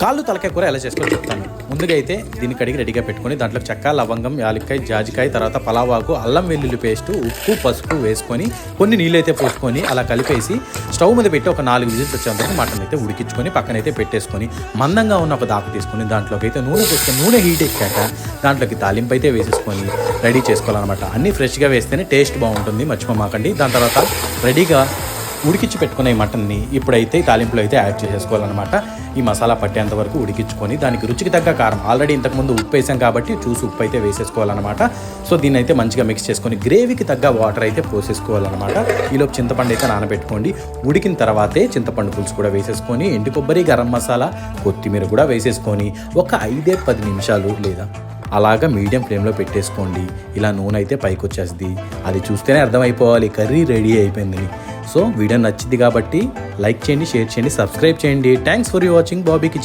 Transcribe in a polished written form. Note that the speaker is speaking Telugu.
కాళ్ళు తలకాయ కూర ఎలా చేసుకోవాలో చెప్తాను. ముందుగా అయితే దీన్ని కడిగి రెడీగా పెట్టుకొని దాంట్లో చెక్క, లవంగం, యాలక్కాయ, జాజికాయ, తర్వాత పలావాకు, అల్లం వెల్లుల్లి పేస్టు, ఉప్పు, పసుపు వేసుకొని కొన్ని నీళ్ళు అయితే పోసుకొని అలా కలిపేసి స్టవ్ మీద పెట్టి ఒక 4 విజిల్స్ వచ్చేందుకు మటన్ అయితే ఉడికించుకొని పక్కనైతే పెట్టేసుకొని మందంగా ఉన్న ఒక దాకా తీసుకొని దాంట్లోకి అయితే నూనె పోసుకొని నూనె హీట్ ఎక్కాక దాంట్లోకి తాలింపు అయితే వేసేసుకొని రెడీ చేసుకోవాలన్నమాట. అన్నీ ఫ్రెష్గా వేస్తేనే టేస్ట్ బాగుంటుంది, మర్చిపోమాకండి. దాని తర్వాత రెడీగా ఉడికించి పెట్టుకునే మటన్ని ఇప్పుడైతే తాలింపులో అయితే యాడ్ చేసేసుకోవాలన్నమాట. ఈ మసాలా పట్టేంత వరకు ఉడికించుకొని దానికి రుచికి తగ్గ కారం, ఆల్రెడీ ఇంతకుముందు ఉప్పు వేసాం కాబట్టి చూసి ఉప్పు అయితే వేసేసుకోవాలన్నమాట. సో దీన్ని అయితే మంచిగా మిక్స్ చేసుకొని గ్రేవీకి తగ్గ వాటర్ అయితే పోసేసుకోవాలన్నమాట. ఈలోపు చింతపండు అయితే నానబెట్టుకోండి. ఉడికిన తర్వాతే చింతపండు పులుసు కూడా వేసేసుకొని ఎండు కొబ్బరి, గరం మసాలా, కొత్తిమీర కూడా వేసేసుకొని ఒక 5-10 నిమిషాలు లేదా అలాగా మీడియం ఫ్లేమ్లో పెట్టేసుకోండి. ఇలా నూనె అయితే పైకి వచ్చేస్తుంది. అది చూస్తేనే అర్థమైపోవాలి కర్రీ రెడీ అయిపోయింది. సో వీడియో నచ్చింది కాబట్టి లైక్ చేయండి, షేర్ చేయండి, సబ్స్క్రైబ్ చేయండి. Thanks for watching Bobby kitchen.